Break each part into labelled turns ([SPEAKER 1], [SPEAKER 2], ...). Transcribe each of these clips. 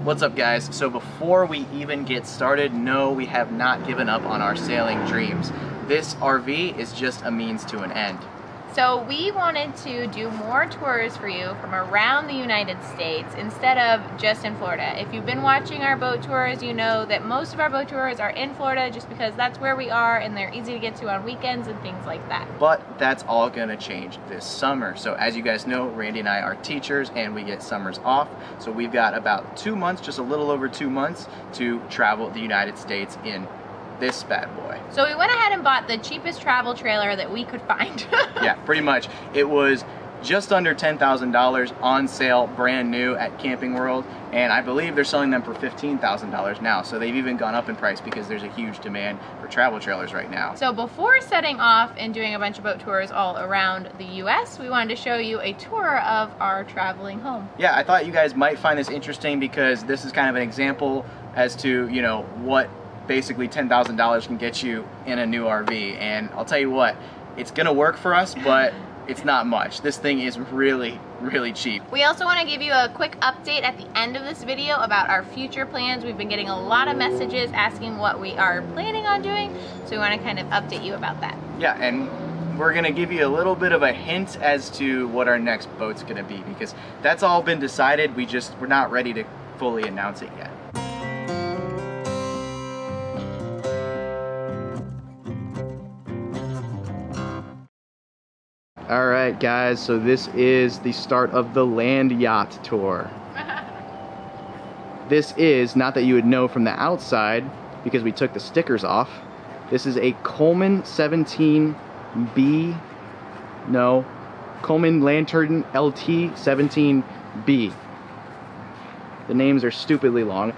[SPEAKER 1] What's up, guys? So before we even get started, no, we have not given up on our sailing dreams. This RV is just a means to an end.
[SPEAKER 2] So we wanted to do more tours for you from around the United States instead of just in Florida. If you've been watching our boat tours, you know that most of our boat tours are in Florida just because that's where we are and they're easy to get to on weekends and things like that.
[SPEAKER 1] But that's all gonna change this summer. So as you guys know, Randy and I are teachers and we get summers off. So we've got about 2 months, just a little over 2 months, to travel the United States in this bad boy.
[SPEAKER 2] So we went ahead and bought the cheapest travel trailer that we could find.
[SPEAKER 1] Yeah, pretty much. It was just under $10,000 on sale, brand new at Camping World, and I believe they're selling them for $15,000 now. So they've even gone up in price because there's a huge demand for travel trailers right now.
[SPEAKER 2] So before setting off and doing a bunch of boat tours all around the US, we wanted to show you a tour of our traveling home.
[SPEAKER 1] Yeah, I thought you guys might find this interesting because this is kind of an example as to, you know, what basically $10,000 can get you in a new RV. And I'll tell you what, it's gonna work for us, but it's not much. This thing is really, really cheap.
[SPEAKER 2] We also want to give you a quick update at the end of this video about our future plans. We've been getting a lot of messages asking what we are planning on doing, so we want to kind of update you about that.
[SPEAKER 1] Yeah, and we're gonna give you a little bit of a hint as to what our next boat's gonna be, because that's all been decided. We're not ready to fully announce it yet. Alright guys, so this is the start of the land yacht tour. This is, not that you would know from the outside because we took the stickers off, this is a Coleman 17B, no, Coleman Lantern LT 17B. The names are stupidly long.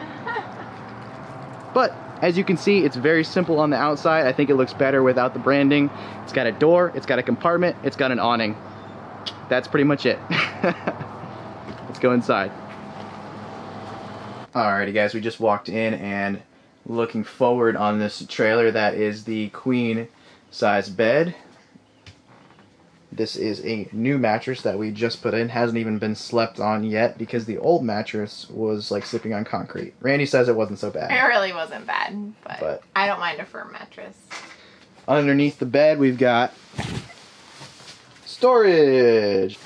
[SPEAKER 1] But as you can see, it's very simple on the outside. I think it looks better without the branding. It's got a door, it's got a compartment, it's got an awning. That's pretty much it. Let's go inside. Alrighty guys, we just walked in and looking forward on this trailer, that is the queen size bed. This is a new mattress that we just put in. Hasn't even been slept on yet because the old mattress was like sleeping on concrete. Randy says it wasn't so bad.
[SPEAKER 2] It really wasn't bad, but I don't mind a firm mattress.
[SPEAKER 1] Underneath the bed we've got storage.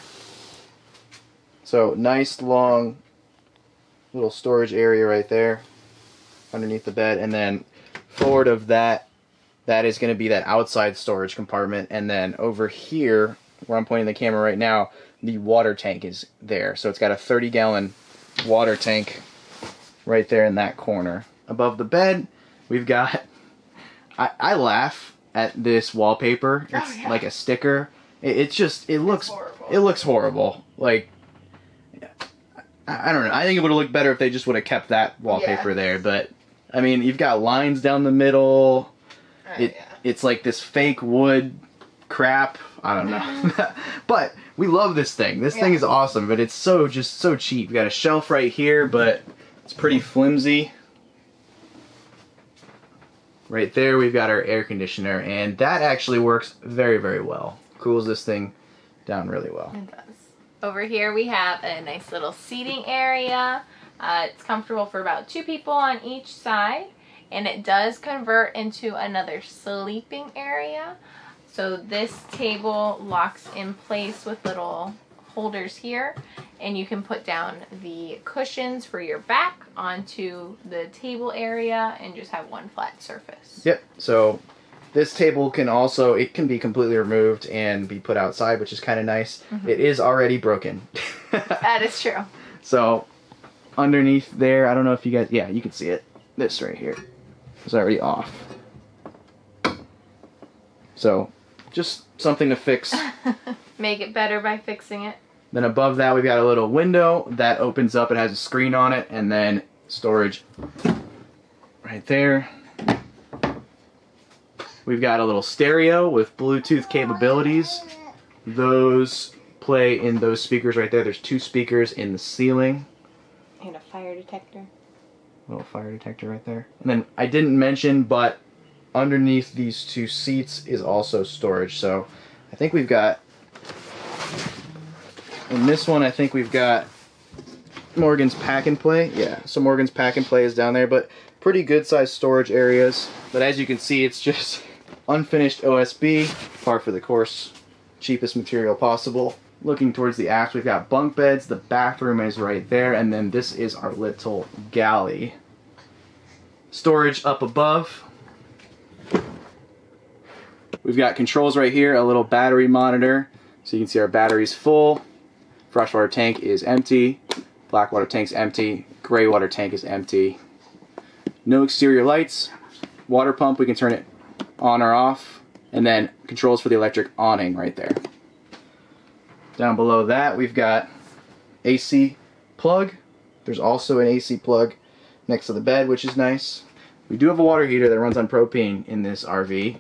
[SPEAKER 1] So nice long little storage area right there underneath the bed, and then forward of that, that is going to be that outside storage compartment, and then over here, where I'm pointing the camera right now, the water tank is there. So it's got a 30-gallon water tank right there in that corner. Above the bed, we've got, I laugh at this wallpaper. It's like a sticker. It looks horrible. Like, I don't know. I think it would have looked better if they just would have kept that wallpaper there. But, I mean, you've got lines down the middle. It's like this fake wood crap. I don't know. But we love this thing. This thing is awesome, but it's just so cheap. We got a shelf right here, but it's pretty flimsy. Right there we've got our air conditioner, and that actually works very, very well. Cools this thing down really well.
[SPEAKER 2] It does. Over here we have a nice little seating area. It's comfortable for about 2 people on each side. And it does convert into another sleeping area. So this table locks in place with little holders here, and you can put down the cushions for your back onto the table area and just have one flat surface.
[SPEAKER 1] Yep, so this table can also, it can be completely removed and be put outside, which is kind of nice. It is already broken.
[SPEAKER 2] That is true.
[SPEAKER 1] So underneath there, I don't know if you guys, yeah, you can see it. This right here. It's already off. So, just something to fix.
[SPEAKER 2] Make it better by fixing it.
[SPEAKER 1] Then above that we've got a little window that opens up. It has a screen on it, and then storage right there. We've got a little stereo with Bluetooth capabilities. Those play in those speakers right there. There's 2 speakers in the ceiling.
[SPEAKER 2] And a fire detector.
[SPEAKER 1] Little fire detector right there. And then I didn't mention, but underneath these 2 seats is also storage. So I think we've got, in this one I think we've got Morgan's Pack and Play. Yeah, so Morgan's Pack and Play is down there, but pretty good sized storage areas. But as you can see, it's just unfinished OSB, par for the course, cheapest material possible. Looking towards the aft, we've got bunk beds, the bathroom is right there, and then this is our little galley. Storage up above. We've got controls right here, a little battery monitor, so you can see our battery's full. Freshwater tank is empty, black water tank's empty, gray water tank is empty. No exterior lights, water pump, we can turn it on or off, and then controls for the electric awning right there. Down below that, we've got AC plug. There's also an AC plug next to the bed, which is nice. We do have a water heater that runs on propane in this RV.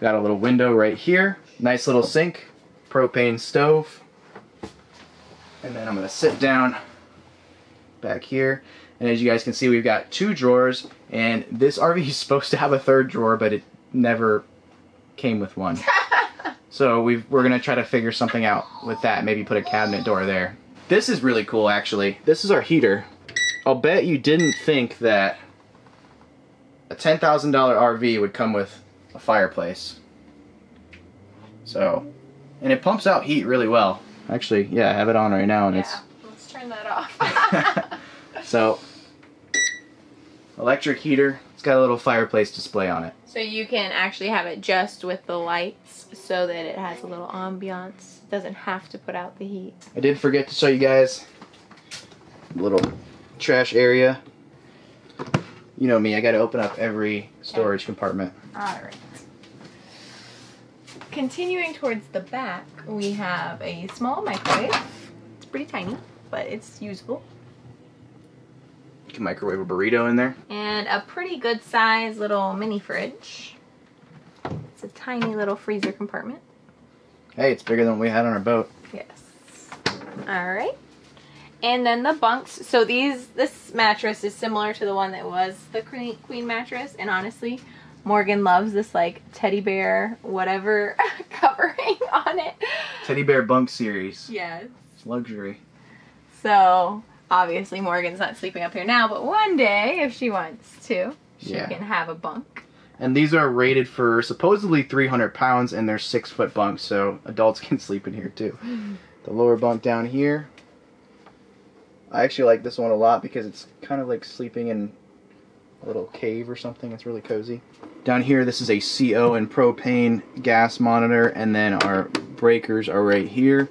[SPEAKER 1] Got a little window right here. Nice little sink, propane stove. And then I'm gonna sit down back here. And as you guys can see, we've got 2 drawers. And this RV is supposed to have a 3rd drawer, but it never came with one. So we're gonna try to figure something out with that. Maybe put a cabinet door there. This is really cool, actually. This is our heater. I'll bet you didn't think that a $10,000 RV would come with a fireplace. So, and it pumps out heat really well. Actually, yeah, I have it on right now, and
[SPEAKER 2] yeah,
[SPEAKER 1] it's.
[SPEAKER 2] Let's turn that off.
[SPEAKER 1] So, electric heater. It's got a little fireplace display on it.
[SPEAKER 2] So you can actually have it just with the lights so that it has a little ambiance. Doesn't have to put out the heat.
[SPEAKER 1] I did forget to show you guys a little trash area. You know me, I gotta open up every storage compartment.
[SPEAKER 2] Alright. Continuing towards the back, we have a small microwave. It's pretty tiny, but it's usable.
[SPEAKER 1] You can microwave a burrito in there.
[SPEAKER 2] And a pretty good size little mini fridge. It's a tiny little freezer compartment.
[SPEAKER 1] Hey, it's bigger than what we had on our boat.
[SPEAKER 2] Yes. Alright. And then the bunks. So this mattress is similar to the one that was the queen mattress. And honestly, Morgan loves this like teddy bear whatever covering on it.
[SPEAKER 1] Teddy bear bunk series.
[SPEAKER 2] Yes.
[SPEAKER 1] It's luxury.
[SPEAKER 2] So obviously Morgan's not sleeping up here now, but one day if she wants to, she can have a bunk.
[SPEAKER 1] And these are rated for supposedly 300 pounds, and they're 6-foot bunks, so adults can sleep in here too. The lower bunk down here. I actually like this one a lot because it's kind of like sleeping in a little cave or something. It's really cozy. Down here, this is a CO and propane gas monitor, and then our breakers are right here.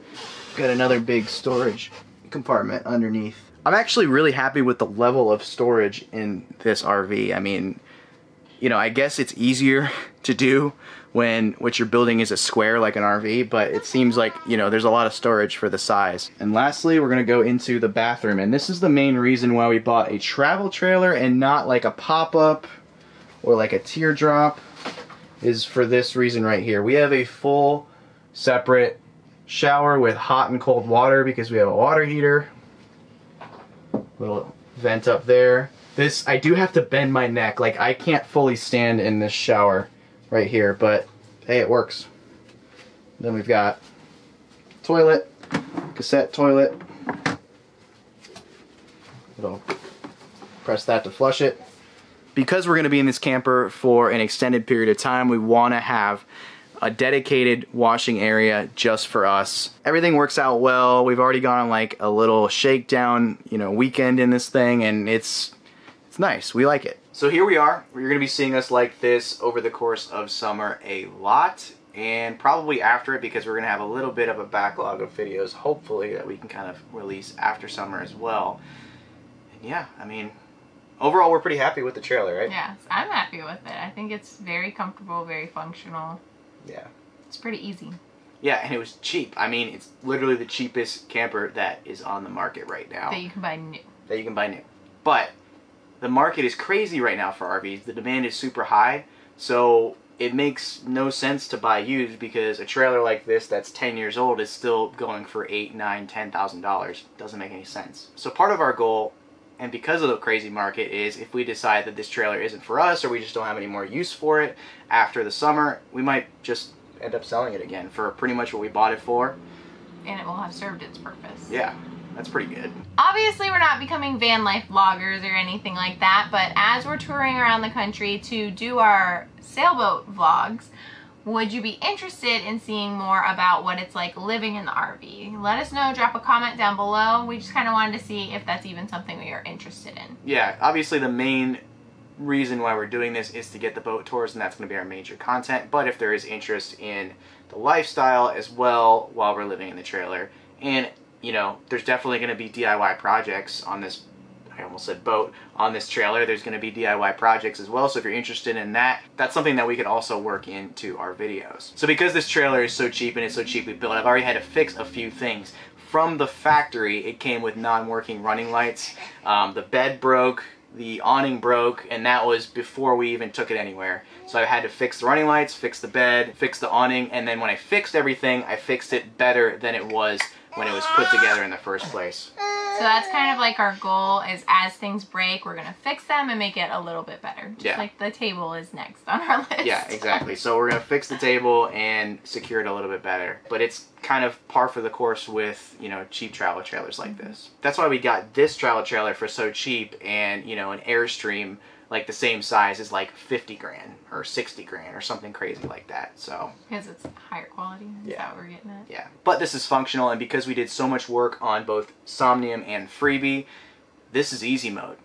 [SPEAKER 1] Got another big storage compartment underneath. I'm actually really happy with the level of storage in this RV. I mean, you know, I guess it's easier to do when what you're building is a square like an RV, but it seems like, you know, there's a lot of storage for the size. And lastly, we're gonna go into the bathroom, and this is the main reason why we bought a travel trailer and not like a pop-up or like a teardrop, is for this reason right here. We have a full separate shower with hot and cold water because we have a water heater. Little vent up there. This, I do have to bend my neck. Like, I can't fully stand in this shower right here, but hey, it works. Then we've got toilet, cassette toilet. It'll press that to flush it. Because we're going to be in this camper for an extended period of time, we want to have a dedicated washing area just for us. Everything works out well. We've already gone on like a little shakedown, you know, weekend in this thing, and it's nice. We like it. So here we are. You're going to be seeing us like this over the course of summer a lot, and probably after it, because we're going to have a little bit of a backlog of videos, hopefully, that we can kind of release after summer as well. And yeah, I mean, overall, we're pretty happy with the trailer, right?
[SPEAKER 2] Yes, I'm happy with it. I think it's very comfortable, very functional.
[SPEAKER 1] Yeah.
[SPEAKER 2] It's pretty easy.
[SPEAKER 1] Yeah, and it was cheap. I mean, it's literally the cheapest camper that is on the market right now.
[SPEAKER 2] That you can buy new.
[SPEAKER 1] That you can buy new. But the market is crazy right now for RVs. The demand is super high, so it makes no sense to buy used, because a trailer like this that's 10 years old is still going for $8,000, $9,000, $10,000. Doesn't make any sense. So part of our goal, and because of the crazy market, is if we decide that this trailer isn't for us, or we just don't have any more use for it after the summer, we might just end up selling it again for pretty much what we bought it for.
[SPEAKER 2] And it will have served its purpose.
[SPEAKER 1] Yeah. that's pretty good.
[SPEAKER 2] Obviously, we're not becoming van life vloggers or anything like that, but as we're touring around the country to do our sailboat vlogs, would you be interested in seeing more about what it's like living in the RV? Let us know, drop a comment down below. We just kind of wanted to see if that's even something we are interested in.
[SPEAKER 1] Yeah, obviously the main reason why we're doing this is to get the boat tours, and that's going to be our major content. But if there is interest in the lifestyle as well while we're living in the trailer, and you know, there's definitely going to be DIY projects on this, I almost said boat, on this trailer. There's going to be DIY projects as well, so if you're interested in that, that's something that we could also work into our videos. So because this trailer is so cheap and it's so cheaply built, I've already had to fix a few things. From the factory, it came with non-working running lights. The bed broke, the awning broke, and that was before we even took it anywhere. So I had to fix the running lights, fix the bed, fix the awning, and then when I fixed everything, I fixed it better than it was when it was put together in the first place.
[SPEAKER 2] So that's kind of like our goal, is as things break, we're going to fix them and make it a little bit better. Just like the table is next on our list.
[SPEAKER 1] Yeah, exactly. So we're going to fix the table and secure it a little bit better. But it's kind of par for the course with, you know, cheap travel trailers like this. That's why we got this travel trailer for so cheap, and, you know, an Airstream like the same size is like 50 grand or 60 grand or something crazy like that. So
[SPEAKER 2] because it's higher quality, is that what we're getting at?
[SPEAKER 1] Yeah, but this is functional, and because we did so much work on both Somnium and Freebie, this is easy mode.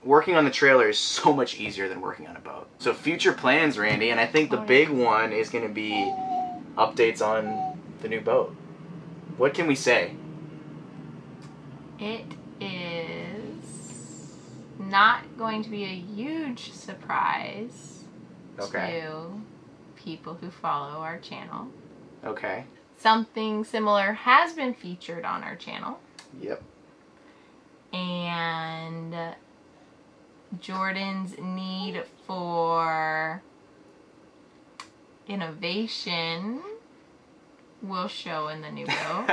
[SPEAKER 1] Working on the trailer is so much easier than working on a boat. So future plans, Randy, and I think the big one is going to be updates on the new boat. What can we say?
[SPEAKER 2] It is not going to be a huge surprise to people who follow our channel.
[SPEAKER 1] Okay.
[SPEAKER 2] Something similar has been featured on our channel.
[SPEAKER 1] Yep.
[SPEAKER 2] And Jordan's need for innovation will show in the new boat.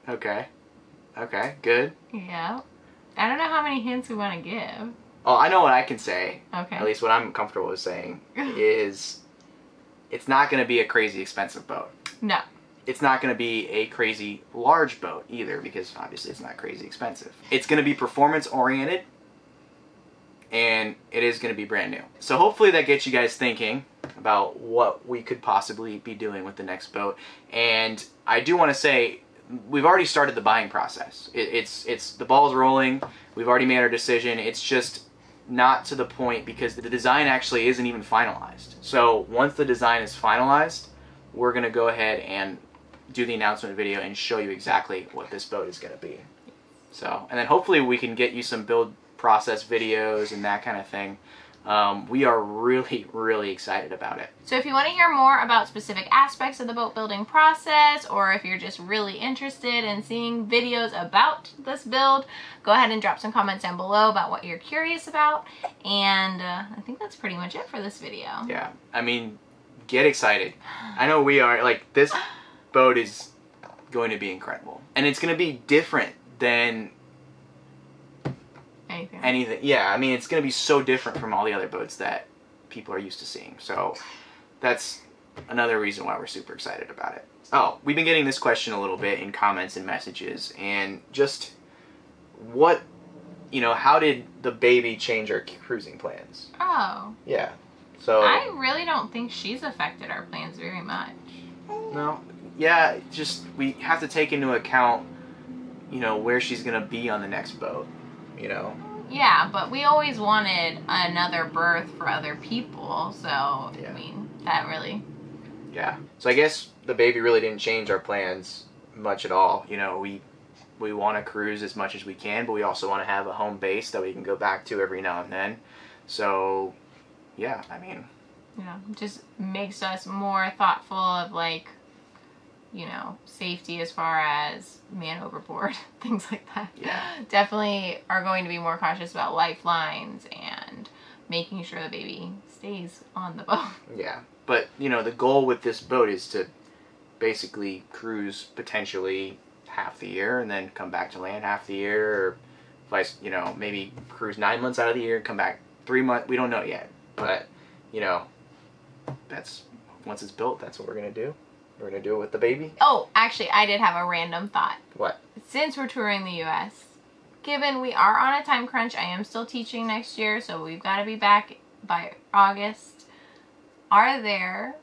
[SPEAKER 1] Okay. Okay, good.
[SPEAKER 2] Yeah. I don't know how many hints we want to give.
[SPEAKER 1] Oh, I know what I can say.
[SPEAKER 2] Okay.
[SPEAKER 1] At least what I'm comfortable with saying is it's not going to be a crazy expensive boat.
[SPEAKER 2] No.
[SPEAKER 1] It's not going to be a crazy large boat either, because obviously it's not crazy expensive. It's going to be performance oriented, and it is going to be brand new. So hopefully that gets you guys thinking about what we could possibly be doing with the next boat. And I do want to say, we've already started the buying process. It's the ball's rolling. We've already made our decision. It's just not to the point because the design actually isn't even finalized. So once the design is finalized, we're going to go ahead and do the announcement video and show you exactly what this boat is going to be. So, and then hopefully we can get you some build process videos and that kind of thing. We are really, really excited about it.
[SPEAKER 2] So if you want to hear more about specific aspects of the boat building process, or if you're just really interested in seeing videos about this build, go ahead and drop some comments down below about what you're curious about. And I think that's pretty much it for this video.
[SPEAKER 1] Yeah, I mean, get excited. I know we are. Like, this boat is going to be incredible. And it's going to be different than anything. Yeah, I mean, it's going to be so different from all the other boats that people are used to seeing. So that's another reason why we're super excited about it. Oh, we've been getting this question a little bit in comments and messages, and just what, you know, how did the baby change our cruising plans?
[SPEAKER 2] Oh.
[SPEAKER 1] Yeah. So
[SPEAKER 2] I really don't think she's affected our plans very much.
[SPEAKER 1] No. Yeah, just we have to take into account, you know, where she's going to be on the next boat. You know?
[SPEAKER 2] Yeah, but we always wanted another berth for other people, so,
[SPEAKER 1] yeah.
[SPEAKER 2] I mean, that really...
[SPEAKER 1] Yeah. So I guess the baby really didn't change our plans much at all. You know, we want to cruise as much as we can, but we also want to have a home base that we can go back to every now and then. So, yeah, I mean...
[SPEAKER 2] You know, just makes us more thoughtful of, like, you know, safety as far as man overboard, things like that.
[SPEAKER 1] Yeah.
[SPEAKER 2] Definitely are going to be more cautious about lifelines and making sure the baby stays on the boat.
[SPEAKER 1] Yeah. But, you know, the goal with this boat is to basically cruise potentially half the year and then come back to land half the year, or vice, you know, maybe cruise 9 months out of the year and come back 3 months. We don't know yet. But, you know, that's, once it's built, that's what we're going to do. We're gonna do it with the baby?
[SPEAKER 2] Oh, actually, I did have a random thought.
[SPEAKER 1] What?
[SPEAKER 2] Since we're touring the U.S., given we are on a time crunch, I am still teaching next year, so we've got to be back by August. Are there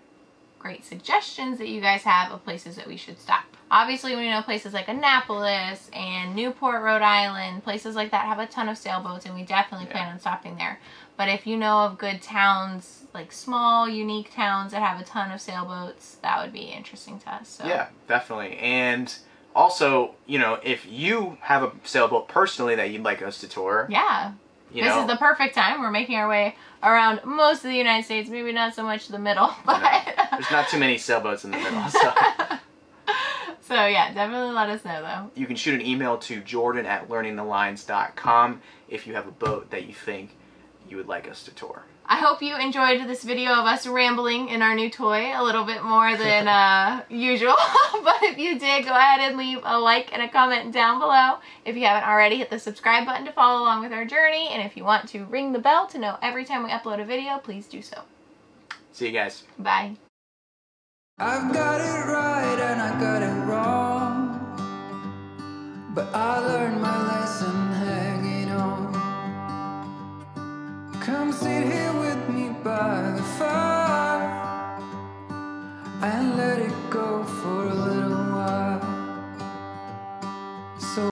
[SPEAKER 2] great suggestions that you guys have of places that we should stop? Obviously, we know places like Annapolis and Newport, Rhode Island, places like that have a ton of sailboats, and we definitely plan on stopping there. But if you know of good towns, like small, unique towns that have a ton of sailboats, that would be interesting to us. So.
[SPEAKER 1] Yeah, definitely. And also, you know, if you have a sailboat personally that you'd like us to tour.
[SPEAKER 2] Yeah. This is the perfect time. We're making our way around most of the United States, maybe not so much the middle, but...
[SPEAKER 1] No, there's not too many sailboats in the middle, so...
[SPEAKER 2] So yeah, definitely let us know though.
[SPEAKER 1] You can shoot an email to jordan@learningthelines.com if you have a boat that you think you would like us to tour.
[SPEAKER 2] I hope you enjoyed this video of us rambling in our new toy a little bit more than usual. But if you did, go ahead and leave a like and a comment down below. If you haven't already, hit the subscribe button to follow along with our journey. And if you want to ring the bell to know every time we upload a video, please do so.
[SPEAKER 1] See you guys.
[SPEAKER 2] Bye.
[SPEAKER 3] I've got it right and I got it wrong, but I learned my lesson.